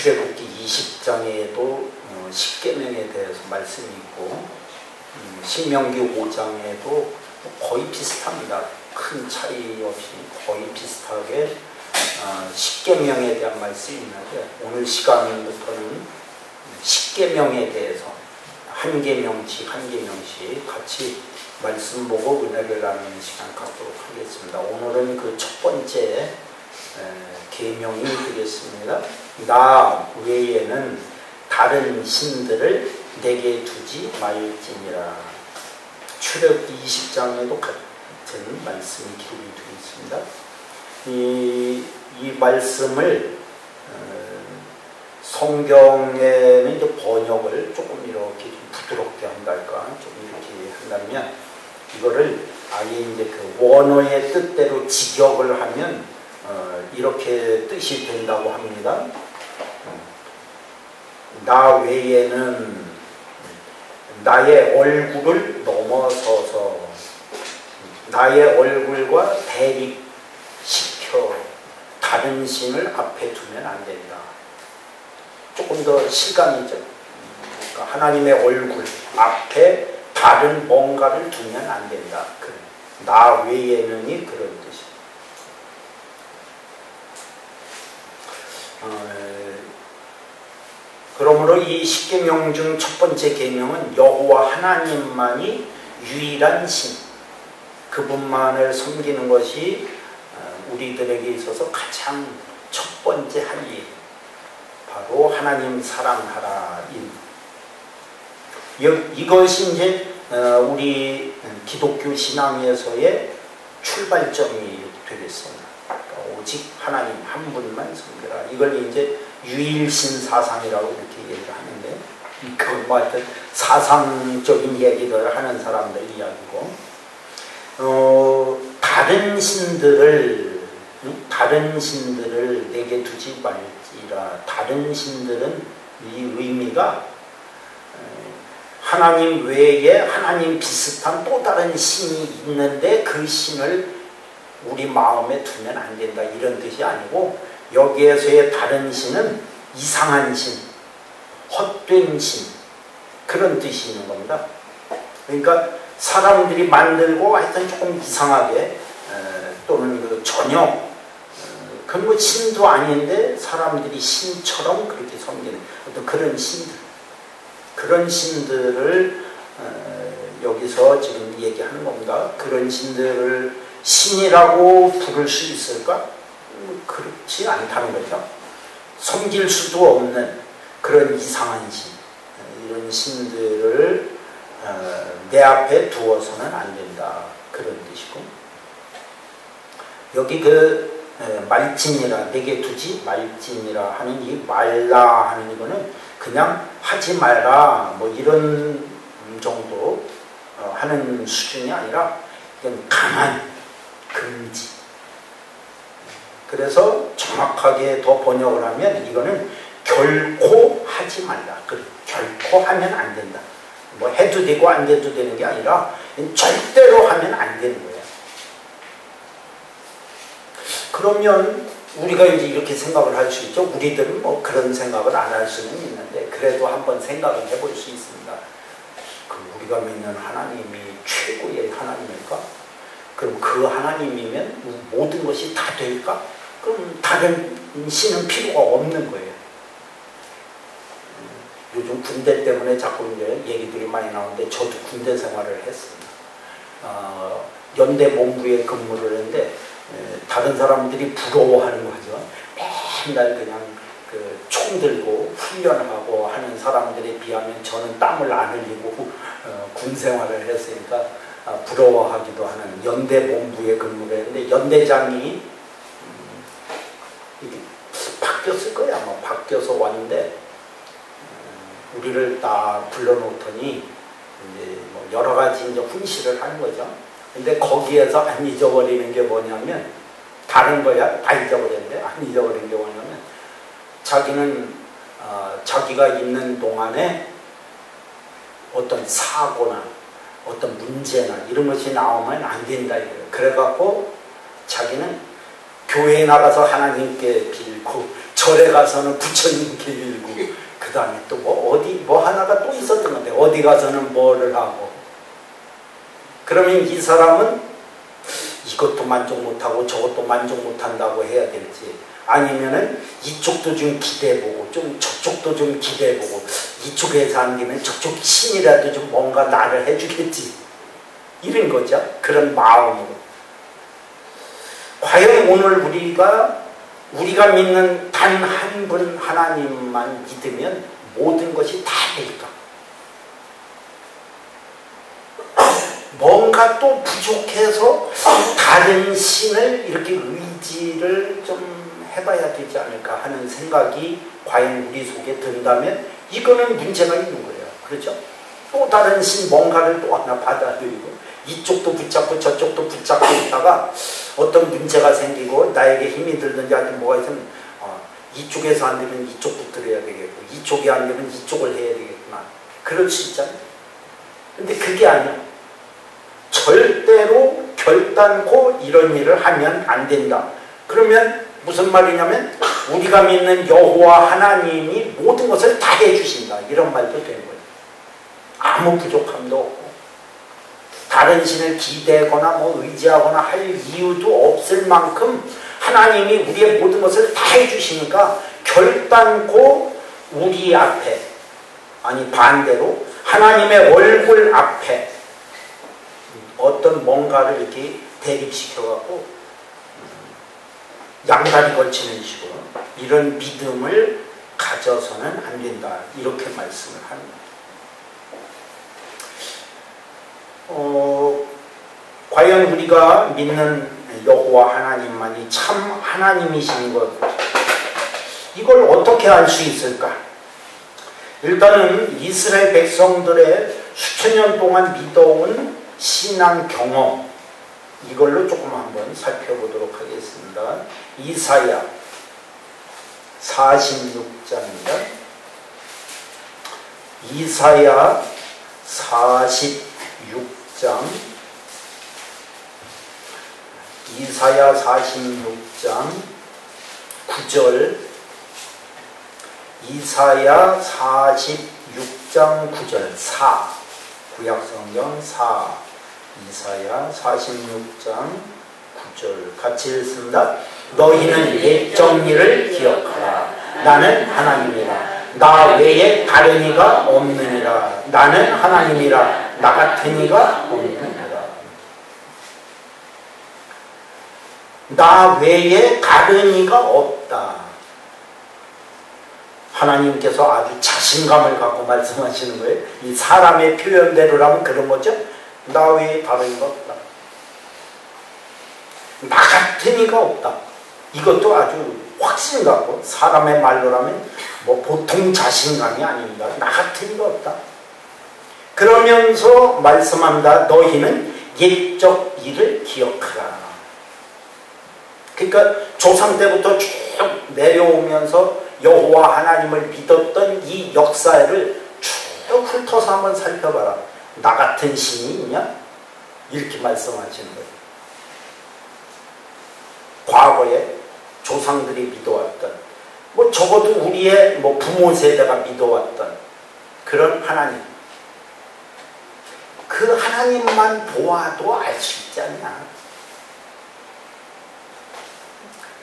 출애굽기 20장에도 십계명에 대해서 말씀이 있고 신명기 5장에도 거의 비슷합니다. 큰 차이 없이 거의 비슷하게 십계명에 대한 말씀이 있는데 오늘 시간부터는 십계명에 대해서 한 계명씩 같이 말씀 보고 은혜를 나누는 시간 갖도록 하겠습니다. 오늘은 그 첫 번째 계명이 되겠습니다. 나 외에는 다른 신들을 내게 두지 말지니라. 출애굽기 20장에도 같은 말씀이 기록이 되어 있습니다. 이 말씀을 성경에는 이제 번역을 조금 이렇게 좀 부드럽게 한달까, 좀 이렇게 한다면 이거를 아예 이제 그 원어의 뜻대로 직역을 하면 이렇게 뜻이 된다고 합니다. 나 외에는 나의 얼굴을 넘어서서 나의 얼굴과 대립시켜 다른 신을 앞에 두면 안 된다. 조금 더 실감이죠. 그러니까 하나님의 얼굴 앞에 다른 뭔가를 두면 안 된다. 나 외에는이 그런 뜻이에요. 그러므로 이 십계명 중 첫 번째 계명은 여호와 하나님만이 유일한 신, 그분만을 섬기는 것이 우리들에게 있어서 가장 첫 번째 할 일, 바로 하나님 사랑하라. 이것이 이제 우리 기독교 신앙에서의 출발점이 되겠습니다. 그러니까 오직 하나님 한 분만 섬겨라. 이걸 이제 유일신 사상이라고 이렇게 얘기를 하는데, 그건 뭐 하여튼 사상적인 얘기를 하는 사람들 이야기고, 다른 신들을 내게 두지 말지라. 다른 신들은 이 의미가 하나님 외에 하나님 비슷한 또 다른 신이 있는데 그 신을 우리 마음에 두면 안 된다, 이런 뜻이 아니고, 여기에서의 다른 신은 이상한 신, 헛된 신, 그런 뜻이 있는 겁니다. 그러니까 사람들이 만들고 하여튼 조금 이상하게 또는 그 전혀 그런 거 신도 아닌데 사람들이 신처럼 그렇게 섬기는 어떤 그런 신들, 그런 신들을 여기서 지금 얘기하는 겁니다. 그런 신들을 신이라고 부를 수 있을까? 그렇지 않다는 거죠. 섬길 수도 없는 그런 이상한 신, 이런 신들을 내 앞에 두어서는 안 된다, 그런 뜻이고, 여기 그 말지니라, 내게 두지 말지니라 하는 이 말라 하는 이거는 그냥 하지 말라 뭐 이런 정도 하는 수준이 아니라 이건 강한 금지. 그래서 정확하게 더 번역을 하면 이거는 결코 하지 말라. 결코 하면 안 된다. 뭐 해도 되고 안 돼도 되는 게 아니라 절대로 하면 안 되는 거예요. 그러면 우리가 이제 이렇게 생각을 할 수 있죠. 우리들은 뭐 그런 생각을 안 할 수는 있는데 그래도 한번 생각을 해볼 수 있습니다. 우리가 믿는 하나님이 최고의 하나님일까? 그럼 그 하나님이면 모든 것이 다 될까? 그럼 다른 신은 필요가 없는 거예요. 요즘 군대 때문에 자꾸 이제 얘기들이 많이 나오는데 저도 군대 생활을 했습니다. 연대 본부에 근무를 했는데 다른 사람들이 부러워하는 거죠. 맨날 그냥 그 총 들고 훈련하고 하는 사람들에 비하면 저는 땀을 안 흘리고 군 생활을 했으니까 부러워하기도 하는 연대 본부에 근무를 했는데, 연대장이 바뀌었을 거야. 아마 바뀌어서 왔는데 우리를 딱 불러놓더니 이제 뭐 여러 가지 이제 훈시를 하는 거죠. 근데 거기에서 안 잊어버리는 게 뭐냐면, 다른 거야 다 잊어버렸는데 안 잊어버리는 게 뭐냐면, 자기는 자기가 있는 동안에 어떤 사고나 어떤 문제나 이런 것이 나오면 안 된다 이거예요. 그래갖고 자기는 교회에 나가서 하나님께 빌고 절에 가서는 부처님 기밀고 그 다음에 또 뭐 하나가 또 있었던 건데 어디 가서는 뭐를 하고 그러면 이 사람은 이것도 만족 못하고 저것도 만족 못한다고 해야 될지 아니면은 이쪽도 좀 기대해보고 좀 저쪽도 좀 기대해보고 이쪽에서 안 되면 저쪽 신이라도 좀 뭔가 나를 해주겠지 이런 거죠. 그런 마음으로 과연 오늘 우리가 믿는 단 한 분 하나님만 믿으면 모든 것이 다 될까? 뭔가 또 부족해서 다른 신을 이렇게 의지를 좀 해봐야 되지 않을까 하는 생각이 과연 우리 속에 든다면 이거는 문제가 있는 거예요. 그렇죠? 또 다른 신 뭔가를 또 하나 받아들이고 이쪽도 붙잡고 저쪽도 붙잡고 있다가 어떤 문제가 생기고 나에게 힘이 들든지 아니면 뭐가 있으면 이쪽에서 안 되면 이쪽 붙들어야 되겠고 이쪽이 안 되면 이쪽을 해야 되겠구나. 그럴 수 있잖아요. 근데 그게 아니야. 절대로 결단코 이런 일을 하면 안 된다. 그러면 무슨 말이냐면 우리가 믿는 여호와 하나님이 모든 것을 다 해주신다. 이런 말도 되는 거예요. 아무 부족함도 없고 다른 신을 기대거나 의지하거나 할 이유도 없을 만큼 하나님이 우리의 모든 것을 다 해주시니까 결단코 우리 앞에 아니 반대로 하나님의 얼굴 앞에 어떤 뭔가를 이렇게 대립시켜갖고 양다리 걸치는 식으로 이런 믿음을 가져서는 안 된다. 이렇게 말씀을 합니다. 과연 우리가 믿는 여호와 하나님만이 참 하나님이신 것 이걸 어떻게 알 수 있을까? 일단은 이스라엘 백성들의 수천 년 동안 믿어온 신앙 경험 이걸로 조금 한번 살펴보도록 하겠습니다. 이사야 46장입니다. 이사야 46장 이사야 46장 9절 이사야 46장 9절 4 구약성경 4 이사야 46장 9절 같이 읽습니다. 너희는 옛 정리를 기억하라. 나는 하나님이라. 나 외에 다른 이가 없느니라. 나는 하나님이라. 나 같은 이가 없느니라. 나 외에 다른 이가 없다. 하나님께서 아주 자신감을 갖고 말씀하시는 거예요. 이 사람의 표현대로라면 그런 거죠. 나 외에 다른 이가 없다. 나 같은 이가 없다. 이것도 아주 확신 갖고 사람의 말로라면 보통 자신감이 아닙니다. 나 같은 이가 없다. 그러면서 말씀합니다. 너희는 옛적 일을 기억하라. 그러니까 조상 때부터 쭉 내려오면서 여호와 하나님을 믿었던 이 역사를 쭉 훑어서 한번 살펴봐라. 나 같은 신이 있냐? 이렇게 말씀하시는 거예요. 과거에 조상들이 믿어왔던 적어도 우리의 부모 세대가 믿어왔던 그런 하나님, 그 하나님만 보아도 알 수 있지 않냐?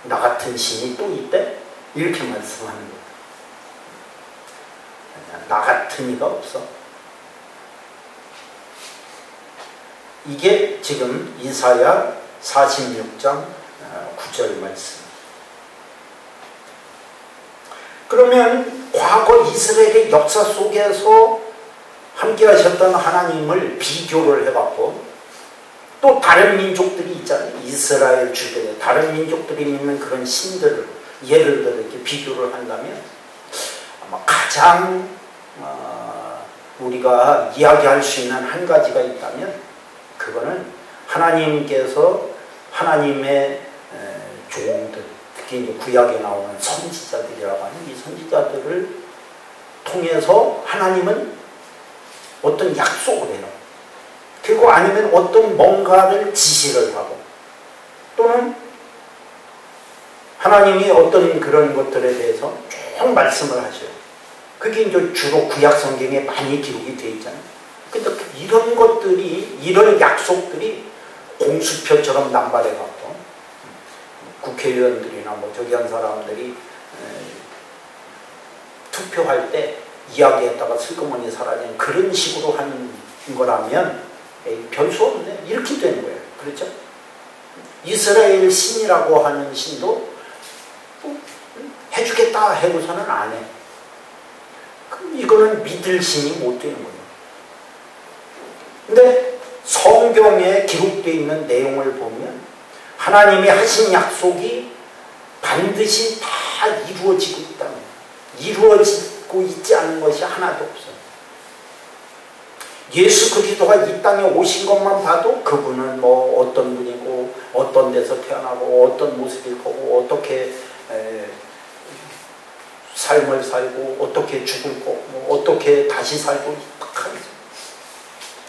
나 같은 신이 또 있대? 이렇게 말씀하는 거예요. 나 같은 이가 없어. 이게 지금 이사야 46장 9절 말씀. 그러면 과거 이스라엘의 역사 속에서 함께 하셨던 하나님을 비교를 해갖고 또 다른 민족들이 있잖아요. 이스라엘 주변에 다른 민족들이 믿는 그런 신들을 예를 들어 이렇게 비교를 한다면 아마 가장 우리가 이야기할 수 있는 한 가지가 있다면 그거는 하나님께서 하나님의 종들, 특히 이제 구약에 나오는 선지자들이라고 하는 이 선지자들을 통해서 하나님은 어떤 약속을 해요. 그리고 아니면 어떤 뭔가를 지시를 하고 또는 하나님이 어떤 그런 것들에 대해서 쭉 말씀을 하셔요. 그게 이제 주로 구약 성경에 많이 기록이 되어 있잖아요. 근데 이런 것들이, 이런 약속들이 공수표처럼 남발해갖고 국회의원들이나 뭐 저기 한 사람들이 투표할 때 이야기했다가 슬그머니 사라지는 그런 식으로 하는 거라면 별 수 없네. 이렇게 되는 거예요. 그렇죠? 이스라엘 신이라고 하는 신도 해주겠다 해고서는 안 해. 그럼 이거는 믿을 신이 못 되는 거예요. 근데 성경에 기록되어 있는 내용을 보면 하나님이 하신 약속이 반드시 다 이루어지고 있다는 거예요. 이루어지고 있지 않은 것이 하나도 없어요. 예수 그리스도가 이 땅에 오신 것만 봐도 그분은 뭐 어떤 분이고 어떤 데서 태어나고 어떤 모습일 거고 어떻게 삶을 살고 어떻게 죽을 거고 뭐 어떻게 다시 살고 딱 하겠어요.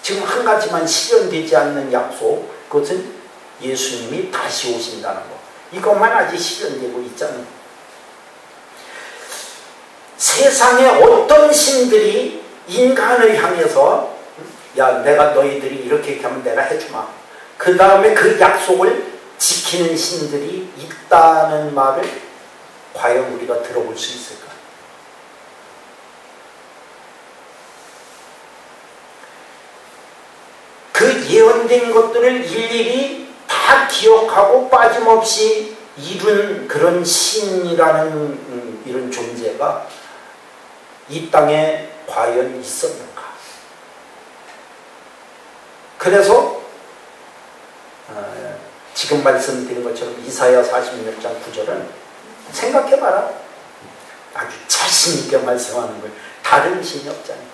지금 한 가지만 실현되지 않는 약속, 그것은 예수님이 다시 오신다는 거. 이것만 아직 실현되고 있잖아요. 세상에 어떤 신들이 인간을 향해서 야, 내가 너희들이 이렇게 하면 내가 해주마. 그 다음에 그 약속을 지키는 신들이 있다는 말을 과연 우리가 들어볼 수 있을까? 그 예언된 것들을 일일이 다 기억하고 빠짐없이 이룬 그런 신이라는 이런 존재가 이 땅에 과연 있었는가? 그래서 지금 말씀드린 것처럼 이사야 46장 9절은 생각해봐라. 아주 자신있게 말씀하는 거예요. 다른 신이 없잖아요.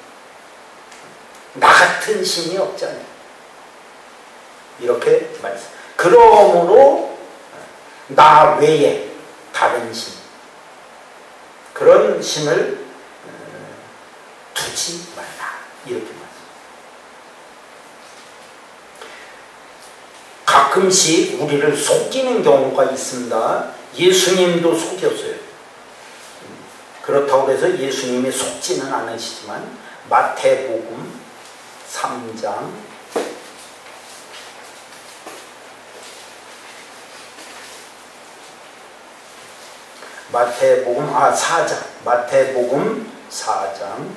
나 같은 신이 없잖아요. 이렇게 말씀. 그러므로 나 외에 다른 신, 그런 신을 두지 말라. 이렇게 말씀. 가끔씩 우리를 속이는 경우가 있습니다. 예수님도 속였어요. 그렇다고 해서 예수님이 속지는 않으시지만 마태복음 3장 마태복음 4장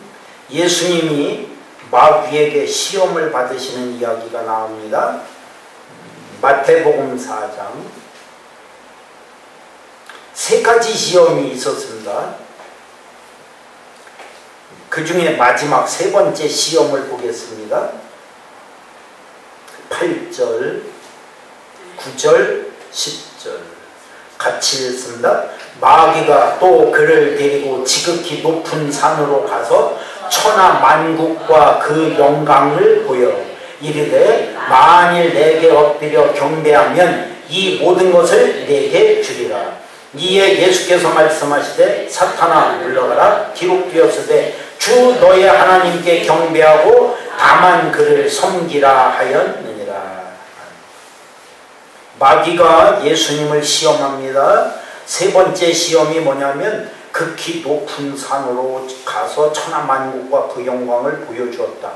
예수님이 마귀에게 시험을 받으시는 이야기가 나옵니다. 마태복음 4장 세 가지 시험이 있었습니다. 그 중에 마지막 세 번째 시험을 보겠습니다. 8절, 9절, 10절 같이 읽습니다. 마귀가 또 그를 데리고 지극히 높은 산으로 가서 천하 만국과 그 영광을 보여 이르되 만일 내게 엎드려 경배하면 이 모든 것을 내게 주리라. 이에 예수께서 말씀하시되 사탄아 물러가라. 기록되었으되 주 너의 하나님께 경배하고 다만 그를 섬기라 하였느니라. 마귀가 예수님을 시험합니다. 세 번째 시험이 뭐냐면 극히 높은 산으로 가서 천하만국과 그 영광을 보여주었다.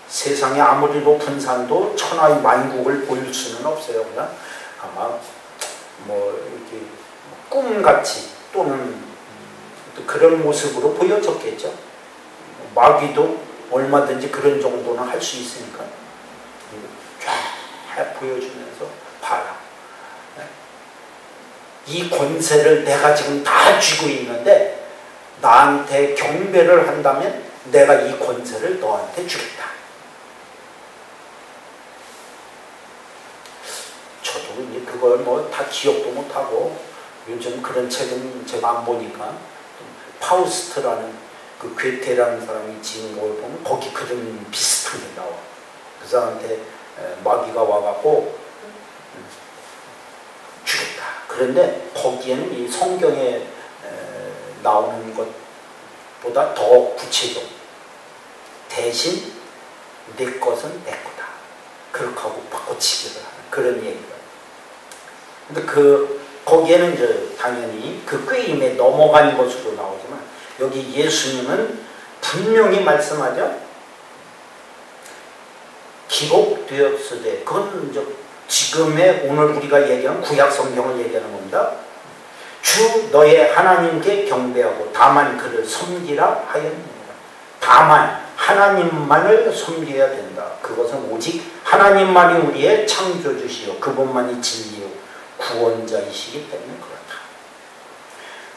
세상에 아무리 높은 산도 천하의 만국을 보일 수는 없어요. 그냥 아마 뭐 이렇게 꿈같이 또는 그런 모습으로 보여졌겠죠. 마귀도 얼마든지 그런 정도는 할 수 있으니까 쫙 보여주면서 봐라. 이 권세를 내가 지금 다 쥐고 있는데 나한테 경배를 한다면 내가 이 권세를 너한테 주겠다. 저도 이제 그걸 뭐 다 기억도 못하고 요즘 그런 책은 제가 안 보니까 파우스트라는 그 괴테라는 사람이 지은 걸 보면 거기 그런 비슷한 게 나와. 그 사람한테 마귀가 와갖고 주겠다. 그런데 거기에는 이 성경에 나오는 것보다 더 구체적. 대신 내 것은 내 거다. 그렇게 하고 바꿔치기를 하는 그런 얘기가. 근데 그 거기에는 이제 당연히 그 꾀임에 넘어간 것으로 나오지만 여기 예수님은 분명히 말씀하죠. 기록되었으되, 그건 이제 지금의 오늘 우리가 얘기하는 구약 성경을 얘기하는 겁니다. 주 너의 하나님께 경배하고 다만 그를 섬기라 하였느니라. 다만 하나님만을 섬겨야 된다. 그것은 오직 하나님만이 우리의 창조주시요 그분만이 진리요 구원자이시기 때문에 그렇다.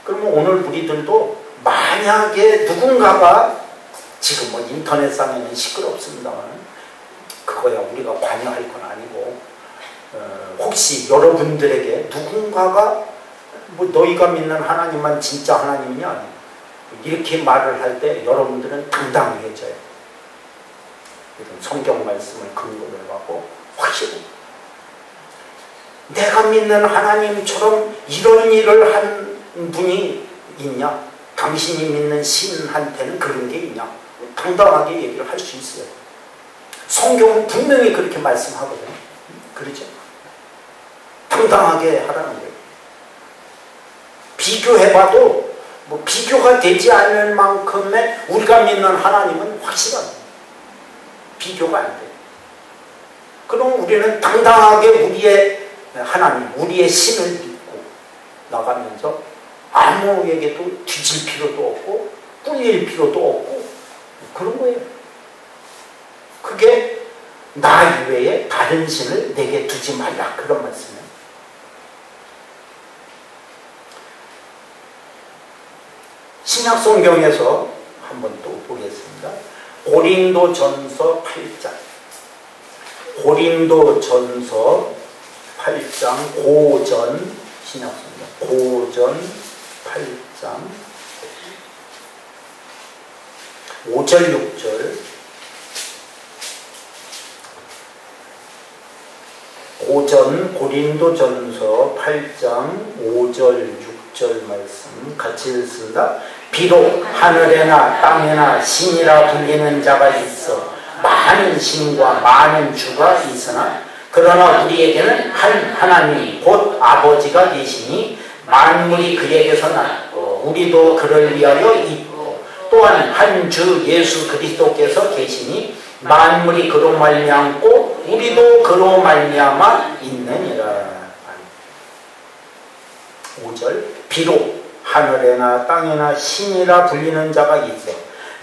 그러면 오늘 우리들도 만약에 누군가가 지금 뭐 인터넷상에는 시끄럽습니다만 그거야 우리가 관여할 건 아니고, 혹시 여러분들에게 누군가가 뭐 너희가 믿는 하나님만 진짜 하나님이냐 이렇게 말을 할 때 여러분들은 당당해져요. 성경 말씀을 근거로 하고 확실히 내가 믿는 하나님처럼 이런 일을 한 분이 있냐? 당신이 믿는 신한테는 그런 게 있냐? 당당하게 얘기를 할 수 있어요. 성경은 분명히 그렇게 말씀하거든요. 그렇죠? 당당하게 하라는 거예요. 비교해봐도 뭐 비교가 되지 않을 만큼의 우리가 믿는 하나님은 확실하다. 비교가 안 돼요. 그럼 우리는 당당하게 우리의 하나님, 우리의 신을 믿고 나가면서 아무에게도 뒤질 필요도 없고 꿀릴 필요도 없고 그런 거예요. 그게 나 이외에 다른 신을 내게 두지 말라, 그런 말씀이에요. 신약 성경에서 한번 또 보겠습니다. 고린도전서 8장. 고린도전서 8장 고전 신약 성경 고전 8장 5절 6절. 고린도전서 8장 5절 6절 말씀 같이 읽습니다. 비록 하늘에나 땅에나 신이라 불리는 자가 있어 많은 신과 많은 주가 있으나 그러나 우리에게는 한 하나님 곧 아버지가 계시니 만물이 그에게서 났고 우리도 그를 위하여 있고 또한 한 주 예수 그리스도께서 계시니 만물이 그로 말미암고 우리도 그로 말미암아 있느니라. 5절. 비록 하늘에나 땅에나 신이라 불리는 자가 있어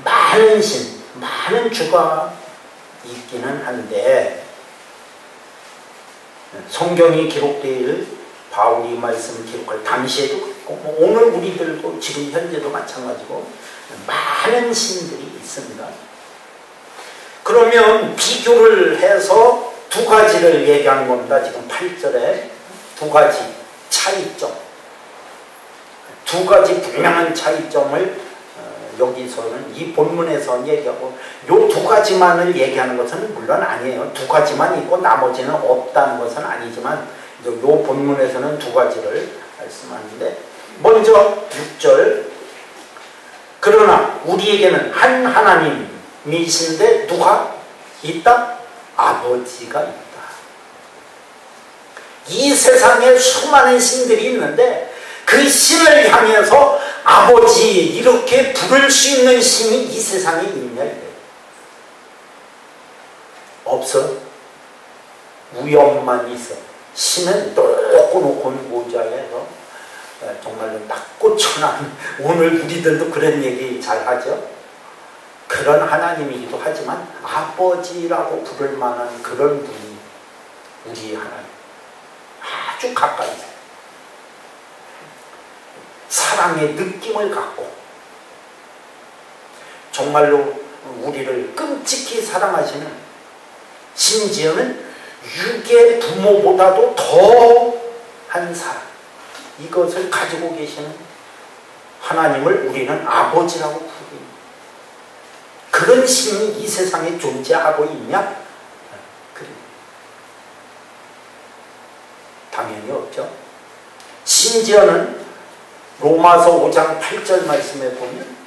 많은 신, 많은 주가 있기는 한데 성경이 기록될 바울이 말씀을 기록할 당시에도 그렇고 뭐 오늘 우리들도 지금 현재도 마찬가지고 많은 신들이 있습니다. 그러면 비교를 해서 두 가지를 얘기하는 겁니다. 지금 8절에 두 가지 차이점, 두 가지 분명한 차이점을 여기서는 이 본문에서 얘기하고 요 두 가지만을 얘기하는 것은 물론 아니에요. 두 가지만 있고 나머지는 없다는 것은 아니지만 요 본문에서는 두 가지를 말씀하는데 먼저 6절. 그러나 우리에게는 한 하나님이신데 누가 있다? 아버지가 있다. 이 세상에 수많은 신들이 있는데 그 신을 향해서 아버지 이렇게 부를 수 있는 신이 이 세상에 있냐 이래요. 없어. 우연만 있어. 신은 높고 높은 보좌에서 정말로 낮고 천한, 오늘 우리들도 그런 얘기 잘 하죠. 그런 하나님이기도 하지만 아버지라고 부를 만한 그런 분이 우리 하나님, 아주 가까이 사랑의 느낌을 갖고 정말로 우리를 끔찍히 사랑하시는, 심지어는 육의 부모보다도 더한 사랑, 이것을 가지고 계시는 하나님을 우리는 아버지라고 부릅니다. 그런 신이 이 세상에 존재하고 있냐? 그래. 당연히 없죠. 심지어는 로마서 5장 8절 말씀에 보면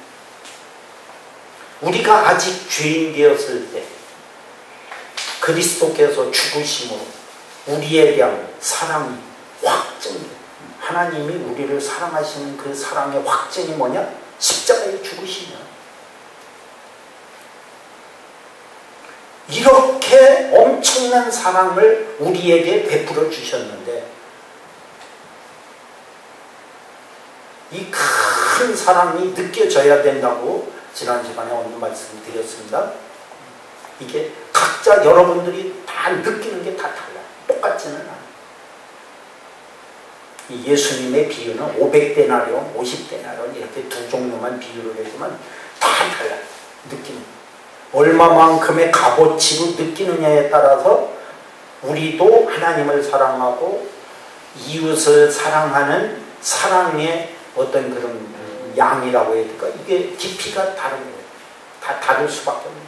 우리가 아직 죄인 되었을 때 그리스도께서 죽으심으로 우리에 대한 사랑이 확증돼요. 하나님이 우리를 사랑하시는 그 사랑의 확증이 뭐냐? 십자가에 죽으시냐. 이렇게 엄청난 사랑을 우리에게 베풀어 주셨는데 이 큰 사랑이 느껴져야 된다고 지난 시간에 오늘 말씀드렸습니다. 이게 각자 여러분들이 다 느끼는 게 다 달라요. 똑같지는 않아요. 예수님의 비유는 500데나리온, 50데나리온 이렇게 두 종류만 비유를 하지만 다 달라요. 느끼는 얼마만큼의 값어치로 느끼느냐에 따라서 우리도 하나님을 사랑하고 이웃을 사랑하는 사랑의 어떤 그런 양이라고 해야 될까? 이게 깊이가 다른 거예요. 다 다를 수밖에 없는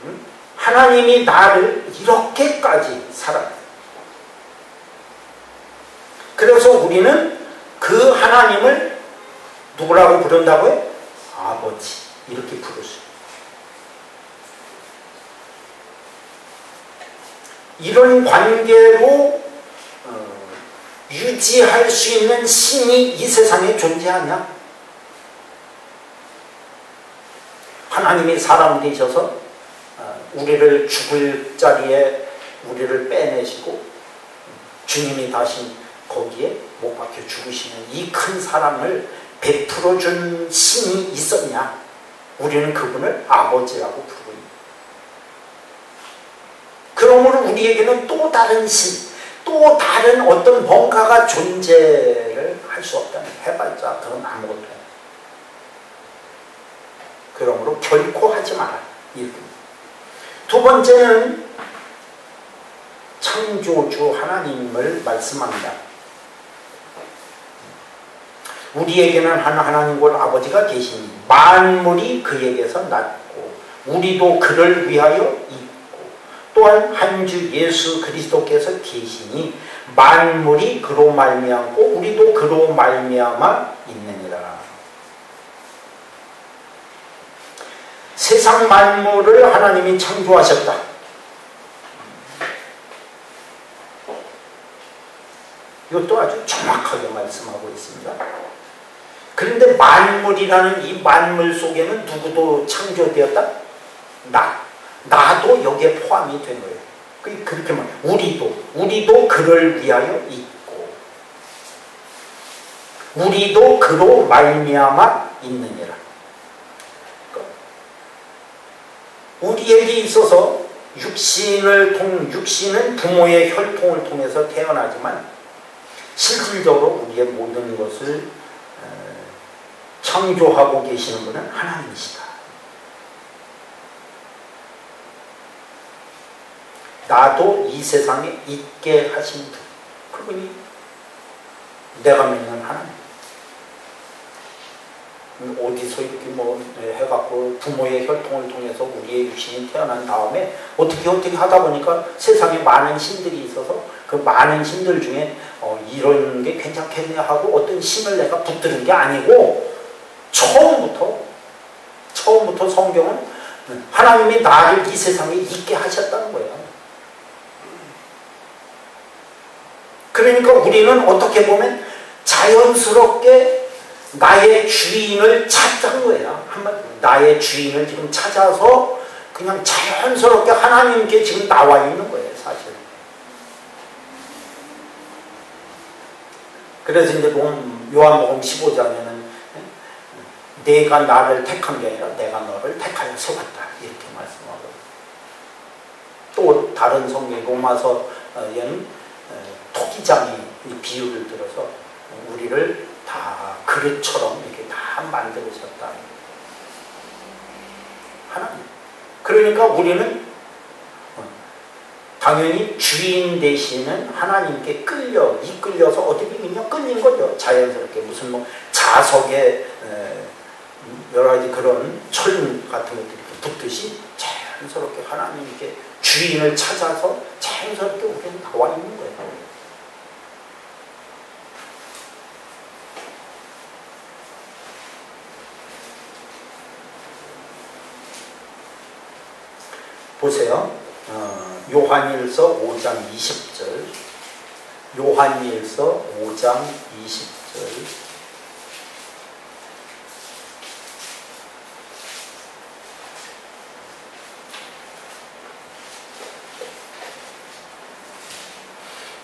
거예요. 하나님이 나를 이렇게까지 사랑해요. 그래서 우리는 그 하나님을 누구라고 부른다고요? 아버지. 이렇게 부를 수 있어요. 이런 관계로 유지할 수 있는 신이 이 세상에 존재하냐? 하나님이 사람 되셔서 우리를 죽을 자리에 우리를 빼내시고 주님이 다시 거기에 못 박혀 죽으시는 이 큰 사랑을 베풀어 준 신이 있었냐? 우리는 그분을 아버지라고 부르고 있는. 그러므로 우리에게는 또 다른 신, 또 다른 어떤 뭔가가 존재를 할 수 없다는, 해봤자 그건 아무것도 없어요. 그러므로 결코 하지 마라. 두 번째는 창조주 하나님을 말씀합니다. 우리에게는 하나님과 아버지가 계시니 만물이 그에게서 났고 우리도 그를 위하여 있고 또한 한 주 예수 그리스도께서 계시니 만물이 그로 말미암고 우리도 그로 말미암아 있느니라. 세상 만물을 하나님이 창조하셨다. 이것도 아주 정확하게 말씀하고 있습니다. 그런데 만물이라는 이 만물 속에는 누구도 창조되었다? 나도 여기에 포함이 된 거예요. 그렇게 말. 우리도 그를 위하여 있고, 우리도 그로 말미암아 있느니라. 우리에게 있어서 육신은 부모의 혈통을 통해서 태어나지만 실질적으로 우리의 모든 것을 창조하고 계시는 분은 하나님이시다. 나도 이 세상에 있게 하신 분, 그분이 내가 믿는 하나님. 어디서 이렇게 해갖고 부모의 혈통을 통해서 우리의 육신이 태어난 다음에 어떻게 하다 보니까 세상에 많은 신들이 있어서 그 많은 신들 중에 이런 게 괜찮겠네 하고 어떤 신을 내가 붙드는 게 아니고 처음부터 성경은 하나님이 나를 이 세상에 있게 하셨다는 거예요. 그러니까 우리는 어떻게 보면 자연스럽게 나의 주인을 찾던 거예요. 한마디로 나의 주인을 지금 찾아서 그냥 자연스럽게 하나님께 지금 나와 있는 거예요, 사실. 그래서 이제 요한복음 15장에는 내가 나를 택한 게 아니라 내가 너를 택하여 세웠다, 이렇게 말씀하고, 또 다른 성경 로마서에는 토기장이 비유를 들어서 우리를 다 그릇처럼 이렇게 다 만들으셨다. 하나님. 그러니까 우리는 당연히 주인 되시는 하나님께 이끌려서 어떻게 그냥 끌린 거죠. 자연스럽게 무슨 자석에 여러 가지 그런 철 같은 것들이 붙듯이 자연스럽게 하나님께 주인을 찾아서 자연스럽게 우리는 나와 있는 거예요. 보세요. 요한일서 5장 20절, 요한일서 5장 20절.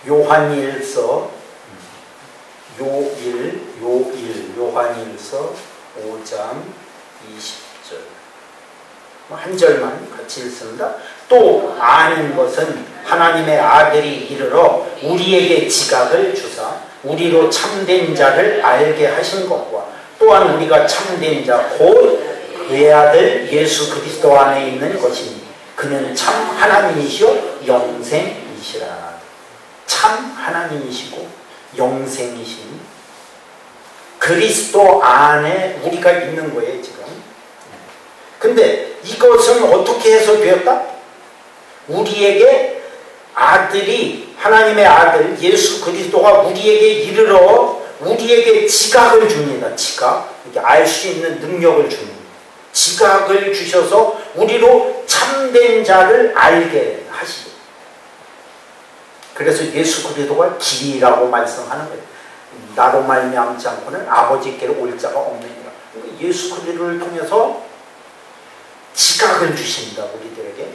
요한일서 요한일서 5장 20절 한 절만 같이 읽습니다. 또 아는 것은 하나님의 아들이 이르러 우리에게 지각을 주사 우리로 참된 자를 알게 하신 것과 또한 우리가 참된 자 곧 그의 아들 예수 그리스도 안에 있는 것이니 그는 참 하나님이시요 영생이시라. 참 하나님이시고 영생이신 그리스도 안에 우리가 있는 거예요 지금. 근데 이것은 어떻게 해석되었다? 우리에게 아들이 하나님의 아들 예수 그리스도가 우리에게 이르러 우리에게 지각을 줍니다. 지각, 이렇게 알 수 있는 능력을 줍니다. 지각을 주셔서 우리로 참된 자를 알게 하시고, 그래서 예수 그리스도가 길이라고 말씀하는 거예요. 나로 말미암지 않고는 아버지께로 올 자가 없느니라. 예수 그리스도를 통해서 지각을 주십니다 우리들에게.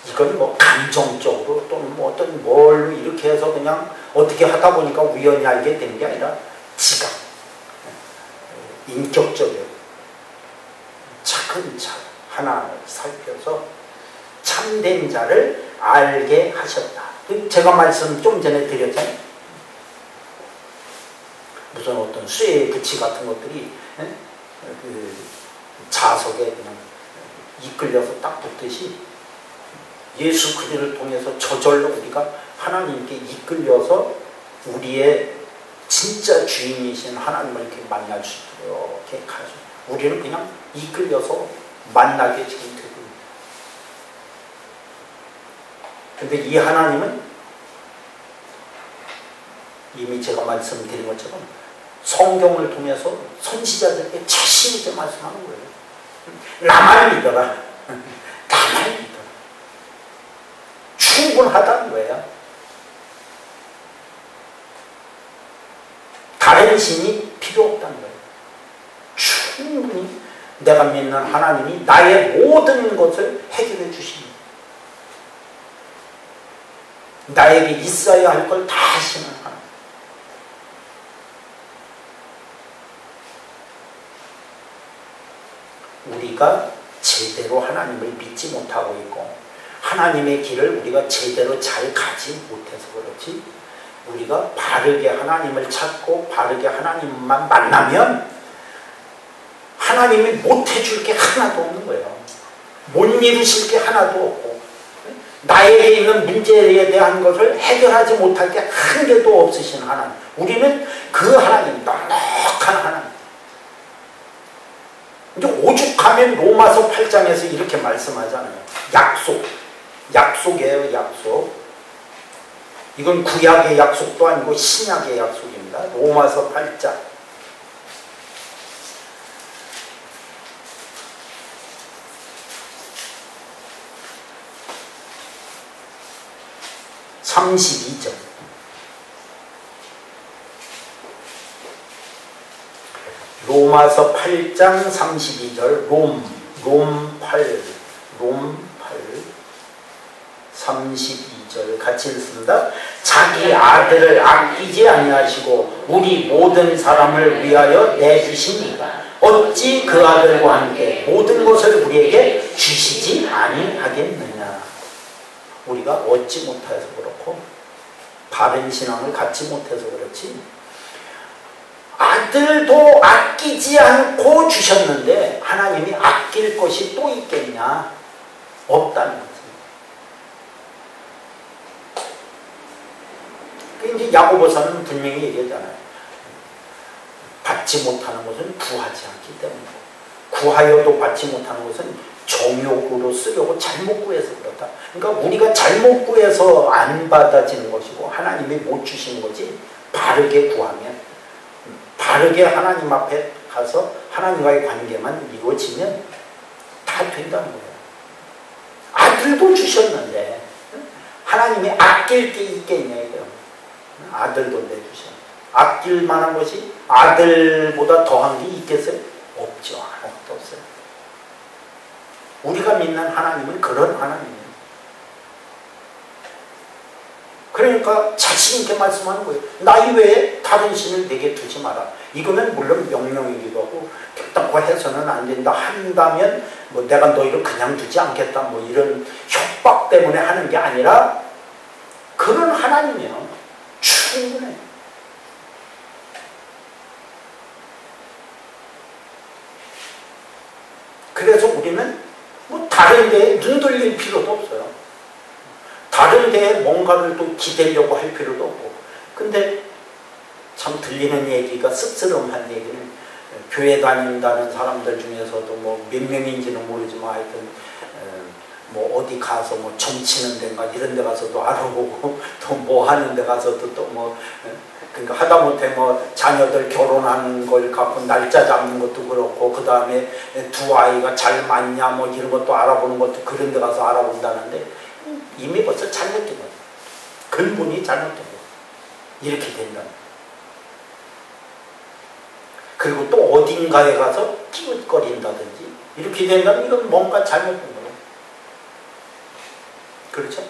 이건 뭐 감정적으로 또는 뭐 어떤 뭘로 이렇게 해서 그냥 어떻게 하다 보니까 우연히 알게 된 게 아니라 지각, 인격적으로 차근차근 하나하나 살펴서 참된 자를 알게 하셨다. 제가 말씀 좀 전에 드렸잖아요. 무슨 어떤 쇠 부치 같은 것들이 그 자석에 그냥 이끌려서 딱 붙듯이 예수 그리스도를 통해서 저절로 우리가 하나님께 이끌려서 우리의 진짜 주인이신 하나님을 이렇게 만날 수 있도록 이렇게 가죠. 우리는 그냥 이끌려서 만나게 지금 되고. 근데 이 하나님은 이미 제가 말씀드린 것처럼 성경을 통해서 선지자들에게 자신 있게 말씀하는 거예요. 나만 믿어라. 나만 믿어라. 충분하다는 거예요. 다른 신이 필요 없다는 거예요. 충분히 내가 믿는 하나님이 나의 모든 것을 해결해 주십니다. 나에게 있어야 할 걸 다 하시는 하나님. 우리가 제대로 하나님을 믿지 못하고 있고 하나님의 길을 우리가 제대로 잘 가지 못해서 그렇지, 우리가 바르게 하나님을 찾고 바르게 하나님만 만나면 하나님이 못해줄 게 하나도 없는 거예요. 못 이루실 게 하나도 없고 나에게 있는 문제에 대한 것을 해결하지 못할 게 한 개도 없으신 하나님. 우리는 그 하나님, 넉넉한 하나님. 이제 오죽하면 로마서 8장에서 이렇게 말씀하잖아요. 약속이에요. 약속. 이건 구약의 약속도 아니고 신약의 약속입니다. 로마서 8장 32절. 로마서 8장 32절. 롬 8 32절 같이 읽습니다. 자기 아들을 아끼지 아니하시고 우리 모든 사람을 위하여 내주시니까 어찌 그 아들과 함께 모든 것을 우리에게 주시지 아니하겠느냐. 우리가 얻지 못해서 그렇고 바른 신앙을 갖지 못해서 그렇지, 아들도 아끼지 않고 주셨는데 하나님이 아낄 것이 또 있겠냐? 없다는 거지. 이제 야고보서는 분명히 얘기하잖아요. 받지 못하는 것은 구하지 않기 때문이고, 구하여도 받지 못하는 것은 정욕으로 쓰려고 잘못 구해서 그렇다. 그러니까 우리가 잘못 구해서 안 받아지는 것이고 하나님이 못 주시는 거지, 바르게 구하면, 바르게 하나님 앞에 가서 하나님과의 관계만 이루어지면 다 된다는 거예요. 아들도 주셨는데 하나님이 아낄 게 있겠냐 이거요. 아들도 내주셨. 아낄 만한 것이 아들보다 더한 게 있겠어요? 없죠. 아무것도 없어요. 우리가 믿는 하나님은 그런 하나님이에요. 그러니까 자신 있게 말씀하는 거예요. 나 이외에 다른 신을 내게 두지 마라. 이거는 물론 명령이기도 하고 결단코 해서는 안 된다 한다면 뭐 내가 너희를 그냥 두지 않겠다 뭐 이런 협박 때문에 하는 게 아니라 그런 하나님이요. 충분해. 그래서 우리는 뭐 다른 데에 눈 돌릴 필요도 없어요. 다른 데에 뭔가를 또 기대려고 할 필요도 없고. 근데 참 들리는 얘기가 씁쓸한 얘기는 교회 다닌다는 사람들 중에서도 뭐 몇 명인지는 모르지만 하여튼 뭐 어디 가서 뭐 점치는 데인가 이런 데 가서도 알아보고 또 뭐 하는 데 가서도 또 뭐 그러니까 하다못해 뭐 자녀들 결혼하는 걸 갖고 날짜 잡는 것도 그렇고 그 다음에 두 아이가 잘 맞냐 뭐 이런 것도 알아보는 것도 그런 데 가서 알아본다는데 이미 벌써 잘못된 거예요. 근본이 잘못된 거예요. 이렇게 된다. 그리고 또 어딘가에 가서 끼웃거린다든지 이렇게 된다면 이건 뭔가 잘못된 거예요. 그렇죠?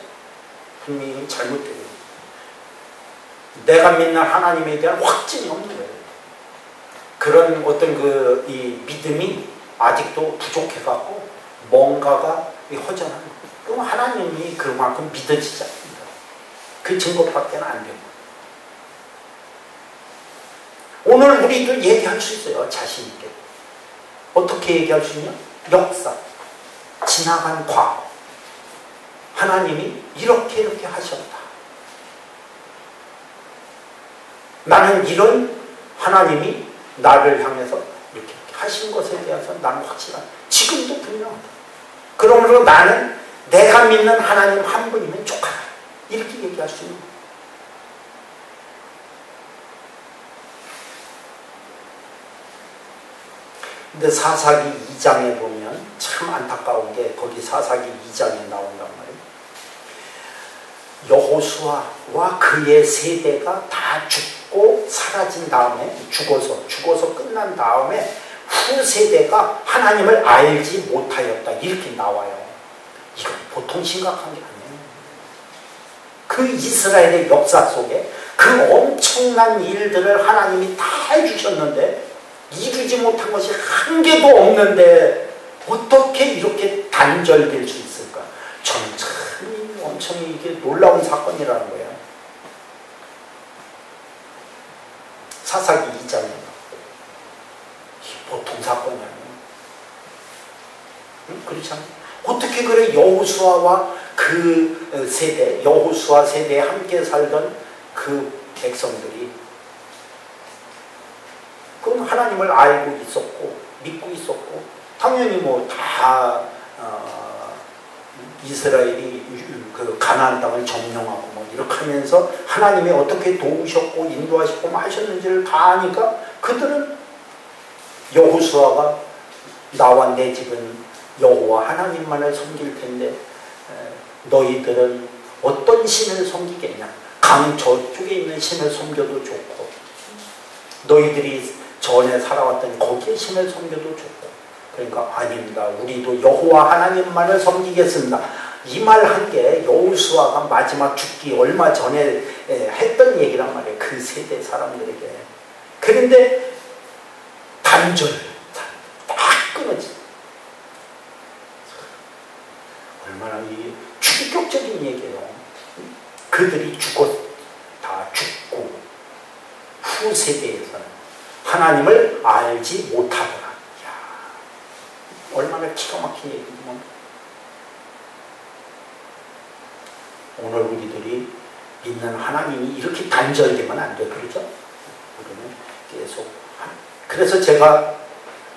분명히 잘못된 거예요. 내가 믿는 하나님에 대한 확증이 없는 거예요. 그런 어떤 이 믿음이 아직도 부족해갖고 뭔가가 허전한 거예요. 그럼 하나님이 그만큼 믿어지지 않습니다. 그 증거밖에 안 되고. 오늘 우리도 얘기할 수 있어요. 자신있게. 어떻게 얘기할 수 있냐? 역사. 지나간 과거. 하나님이 이렇게 하셨다. 나는 이런 하나님이 나를 향해서 이렇게 하신 것에 대해서 나는 확실한. 지금도 분명하다. 그러므로 나는 내가 믿는 하나님 한 분이면 족하다. 이렇게 얘기할 수 있는 거예요. 근데 사사기 2장에 보면 참 안타까운 게 거기 사사기 2장에 나온단 말이에요. 여호수아와 그의 세대가 다 죽고 사라진 다음에 죽어서 끝난 다음에 후세대가 하나님을 알지 못하였다. 이렇게 나와요. 이건 보통 심각한 게 아니에요. 그 이스라엘의 역사 속에 그 엄청난 일들을 하나님이 다 해주셨는데 이루지 못한 것이 한 개도 없는데 어떻게 이렇게 단절될 수 있을까? 저는 참 엄청 이게 놀라운 사건이라는 거예요. 사사기 2장에 보통 사건이 아니에요. 응? 그렇지 않아요? 어떻게 그래 여호수아와 그 세대, 여호수아 세대에 함께 살던 그 백성들이 그건 하나님을 알고 있었고 믿고 있었고 당연히 뭐 다 이스라엘이 그 가나안 땅을 점령하고 뭐 이렇게 하면서 하나님이 어떻게 도우셨고 인도하셨고 뭐 하셨는지를 다 아니까 그들은 여호수아가 나와 내 집은 여호와 하나님만을 섬길 텐데 너희들은 어떤 신을 섬기겠냐? 강 저쪽에 있는 신을 섬겨도 좋고 너희들이 전에 살아왔던 거기에 신을 섬겨도 좋고 그러니까 아닙니다. 우리도 여호와 하나님만을 섬기겠습니다. 이 말 한 게 여호수아가 마지막 죽기 얼마 전에 했던 얘기란 말이에요. 그 세대 사람들에게. 그런데 단절 딱 끊어지. 얼마나 이 충격적인 얘기예요. 그들이 다 죽고 후세대에서는 하나님을 알지 못하더라. 이야, 얼마나 기가 막힌 얘기지만 오늘 우리들이 믿는 하나님이 이렇게 단절되면 안 돼. 그렇죠? 우리는 계속 그래서 제가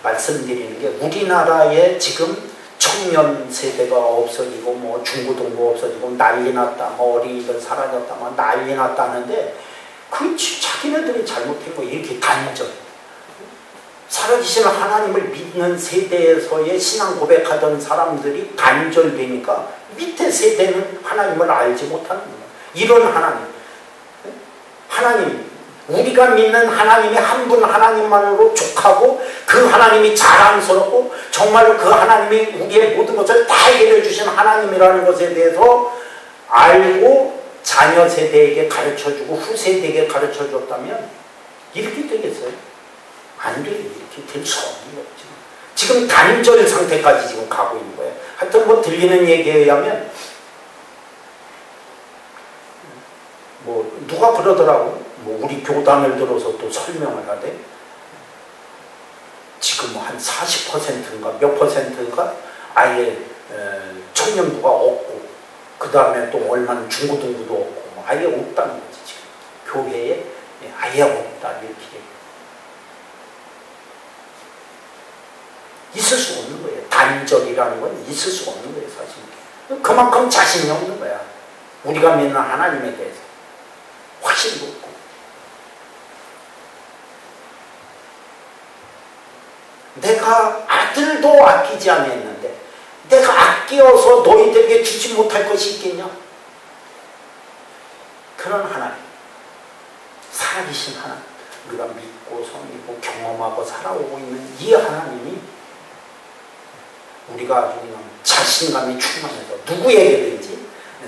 말씀드리는 게 우리나라에 지금 청년 세대가 없어지고 뭐 중고등부 없어지고 난리 났다. 뭐 어린이들 사라졌다. 뭐 난리 났다는데 그 자기네들이 잘못한 거 이렇게 단절. 살아계신 하나님을 믿는 세대에서의 신앙 고백하던 사람들이 단절되니까 밑에 세대는 하나님을 알지 못하는 거예요. 이런 하나님, 우리가 믿는 하나님이 한 분 하나님만으로 족하고 그 하나님이 자랑스럽고 정말로 그 하나님이 우리의 모든 것을 다 해결해 주신 하나님이라는 것에 대해서 알고 자녀 세대에게 가르쳐주고 후세대에게 가르쳐줬다면 이렇게 되겠어요? 안 돼요. 이렇게 될 수가 없는 거예요. 지금 단절 상태까지 지금 가고 있는 거예요. 하여튼 뭐 들리는 얘기에 의하면 뭐 누가 그러더라고. 뭐 우리 교단을 들어서 또 설명을 하대. 지금 뭐 한 40%인가 몇 %가 아예 청년부가 없고 그 다음에 또 얼마나 중고등부도 없고 뭐 아예 없다는 거지. 지금 교회에 아예 없다 이렇게 있을 수 없는 거예요. 단절이라는 건 있을 수 없는 거예요. 사실 그만큼 자신이 없는 거야. 우리가 믿는 하나님에 대해서 확신도 없고. 내가 아들도 아끼지 않았는데 내가 아끼어서 너희들에게 주지 못할 것이 있겠냐? 그런 하나님, 살아계신 하나님, 우리가 믿고 섬기고 경험하고 살아오고 있는 이 하나님이 우리가 아주 그냥 자신감이 충만해서 누구에게든지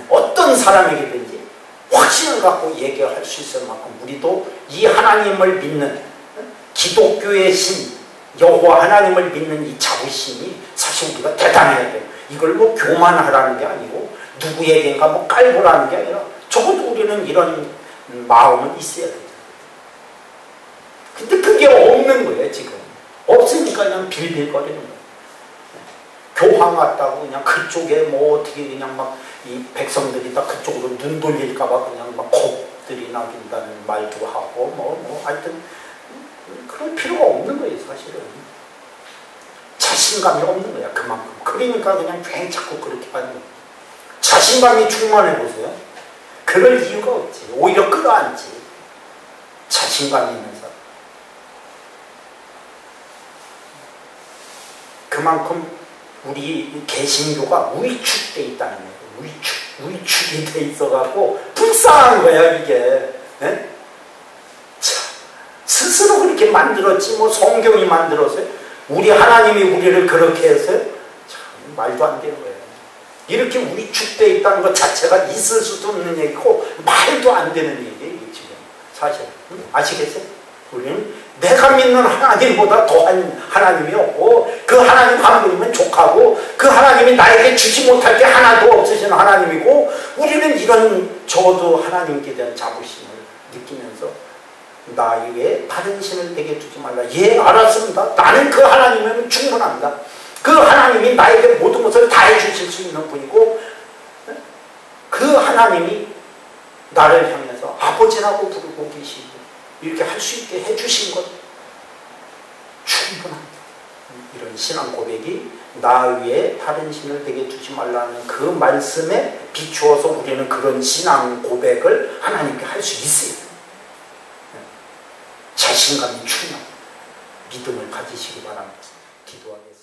어떤 사람에게든지 확신을 갖고 얘기할 수 있을 만큼 우리도 이 하나님을 믿는 기독교의 신 여호와 하나님을 믿는 이 자부심이 사실 우리가 대단해야 돼요. 이걸 뭐 교만하라는 게 아니고 누구에게인가 뭐 깔보라는 게 아니라 적어도 우리는 이런 마음은 있어야 돼요. 근데 그게 없는 거예요. 지금 없으니까 그냥 빌빌거리는 거예요. 교황 같다고 그냥 그쪽에 뭐 어떻게 그냥 막 이 백성들이 다 그쪽으로 눈 돌릴까봐 그냥 막 겁들이 나긴다는 말도 하고 뭐 하여튼 그럴 필요가 없는 거예요. 사실은 자신감이 없는 거야. 그만큼. 그러니까 그냥 괜히 자꾸 그렇게 하는 거예요. 자신감이 충만해 보세요. 그럴 이유가 없지. 오히려 끌어안지. 자신감 있는 사람. 그만큼 우리 개신교가 위축돼 있다는 거예요. 위축이 돼 있어갖고 불쌍한 거야 이게. 에? 스스로 그렇게 만들었지 뭐 성경이 만들었어요. 우리 하나님이 우리를 그렇게 했어요. 참 말도 안 되는 거예요. 이렇게 위축돼 있다는 것 자체가 있을 수도 없는 얘기고 말도 안 되는 얘기예요 지금 사실. 아시겠어요? 우리는 내가 믿는 하나님보다 더한 하나님이 없고 그 하나님 한 분이면 족하고 그 하나님이 나에게 주지 못할 게 하나도 없으신 하나님이고 우리는 이런 저도 하나님께 대한 자부심을 느끼면서 나 외에 다른 신을 내게 두지 말라. 예, 알았습니다. 나는 그 하나님이면 충분합니다. 그 하나님이 나에게 모든 것을 다 해주실 수 있는 분이고 그 하나님이 나를 향해서 아버지라고 부르고 계시고 이렇게 할 수 있게 해주신 것 충분합니다. 이런 신앙 고백이 나 위에 다른 신을 내게 두지 말라는 그 말씀에 비추어서 우리는 그런 신앙 고백을 하나님께 할 수 있어요. 자신감이 충만 믿음을 가지시기 바랍니다. 기도하겠습니다.